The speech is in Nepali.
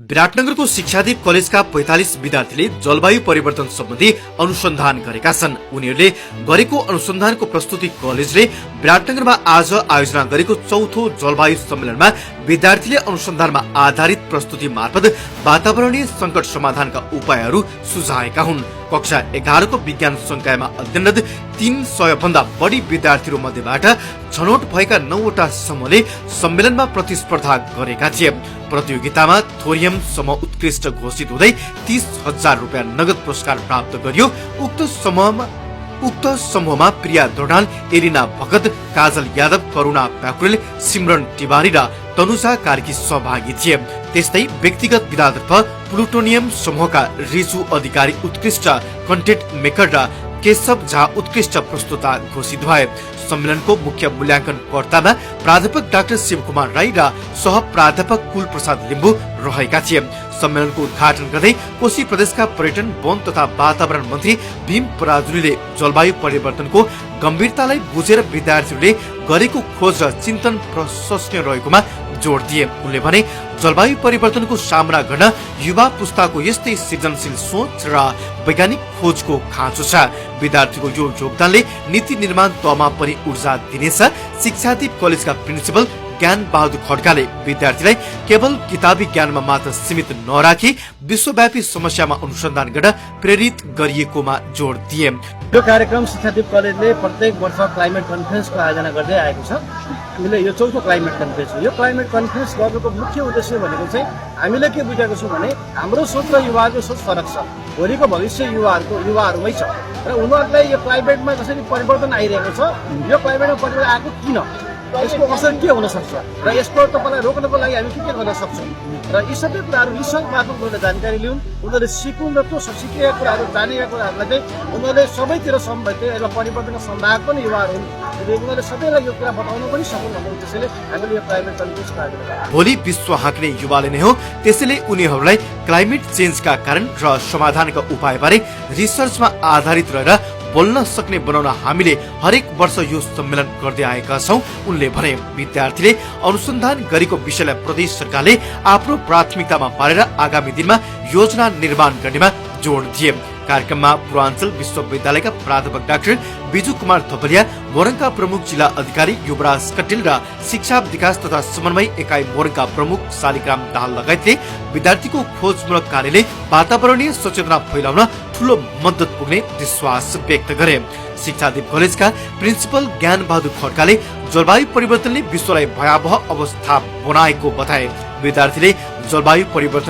विराटनगरको शिक्षादीप कलेजका 45 विद्यार्थीले जलवायु परिवर्तन सम्बन्धी अनुसन्धान गरेका छन्। उनीहरूले गरेको अनुसन्धानको प्रस्तुति कलेजले विराटनगरमा आज आयोजना गरेको चौथो जलवायु सम्मेलनमा विद्यार्थीले अनुसन्धानमा आधारित प्रस्तुति मार्फत वातावरणीय संकट समाधानका उपायहरू सुझाएका हुन्। कक्षा 11 को विज्ञान संकायमा अध्ययनरत 300 भन्दा बढी विद्यार्थीहरू मध्येबाट छनौट भएका 9वटा समूहले सम्मेलनमा प्रतिस्पर्धा गरेका थिए। प्रतियोगितामा थोरियम समूह उत्कृष्ट घोषित हुँदै 30,000 रुपियाँ नगद पुरस्कार प्राप्त गरियो। उक्त समूहमा प्रिया दोडाल, एलिना भगत, काजल यादव, करुणा प्याकुरेल, सिमरन तिवारी र तनुजा कार्की सहभागी थिए। त्यस्तै व्यक्तिगत विधातर्फ प्लुटोनियम समूहका रिजु अधिकारी उत्कृष्ट कन्टेन्ट मेकर र केशव झा उत्कृष्ट प्रस्तुता घोषित भए। सम्मेलनको मुख्य मूल्याङ्कनकर्तामा प्राध्यापक डाक्टर शिवकुमार राई र सह प्राध्यापक कुल प्रसाद लिम्बू रहेका थिए। सम्मेलनको उद्घाटन गर्दै कोशी प्रदेशका पर्यटन, वन तथा वातावरण मन्त्री भीम पराजुलीले जलवायु परिवर्तनको गम्भीरतालाई बुझेर विद्यार्थीहरूले गरेको खोज र चिन्तन प्रशंसनीय रहेकोमा जोड दिए। उनले भने जलवायु परिवर्तनको सामना गर्न युवा पुस्ताको यस्तै सृजनशील सोच र वैज्ञानिक खोजको खाँचो छ। विद्यार्थीको यो योगदानले नीति निर्माण तहमा पनि ऊर्जा दिनेछ। शिक्षादीप कलेजका प्रिन्सिपल ज्ञान बहादुर खड्काले विद्यार्थीलाई केवल किताबी ज्ञानमा मात्र सीमित नराखी विश्वव्यापी समस्यामा अनुसन्धान गर्न प्रेरित गरिएकोमा जोड दिए। यो कार्यक्रम शिक्षादीप कलेजले प्रत्येक वर्ष क्लाइमेट कन्फरेन्सको आयोजना गर्दै आएको छ। हामीले यो चौथो क्लाइमेट कन्फरेन्स हो। यो क्लाइमेट कन्फरेन्स गर्नुको मुख्य उद्देश्य भनेको चाहिँ हामीले के बुझेको छौँ भने हाम्रो सोच र युवाहरूको सोच फरक छ। भोलिको भविष्य युवाहरूमै छ र उनीहरूलाई यो क्लाइमेटमा जसरी परिवर्तन आइरहेको छ, यो क्लाइमेटमा परिवर्तन आएको किन, यसको असर के हुन सक्छ र यसको तपाईँलाई रोक्नको लागि हामी के गर्न सक्छौँ र यी सबै कुराहरू रिसर्च मार्फत उनीहरूले जानकारी लिउन्, उनीहरूले सिकुन् र त्यो सिकेका कुराहरू जानेका कुराहरूलाई चाहिँ उनीहरूले सबैतिर यसमा परिवर्तनको सम्भावना पनि युवाहरू हुन्। उनीहरूले सबैलाई यो कुरा बताउन पनि सकुन् भन्ने उद्देश्यले हामीले यो क्लाइमेट कन्फरेन्स आयोजना। भोलि विश्व हाँक्ने युवाले नै हो, त्यसैले उनीहरूलाई क्लाइमेट चेन्जका कारण र समाधानका उपायबारे रिसर्चमा आधारित रहेर बोल्न सक्ने बनाउन हामीले हरेक वर्ष यो सम्मेलन गर्दै आएका छौं। उनले भने विद्यार्थीले अनुसन्धान गरेको विषयलाई प्रदेश सरकारले आफ्नो प्राथमिकतामा पारेर आगामी दिनमा योजना निर्माण गर्नेमा जोड दिए। कार्यक्रममा पूर्वाञ्चल विश्वविद्यालयका प्राध्यापक डाक्टर बिजु कुमार थपलिया, मोरङका प्रमुख जिल्ला अधिकारी युवराज कटेल र शिक्षा विकास तथा समन्वय एकाइ मोरङका प्रमुख शालिग्राम दाहाल लगायतले विद्यार्थीको खोजमूलक कार्यले वातावरणीय सचेतना फैलाउन ठूलो मद्दत पुग्ने विश्वास व्यक्त गरे। शिक्षादीप कलेजका प्रिन्सिपल ज्ञान बहादुर खड्काले जलवायु परिवर्तनले विश्वलाई भयावह अवस्था बनाएको बताए। विद्यार्थीले जलवायु परिवर्तन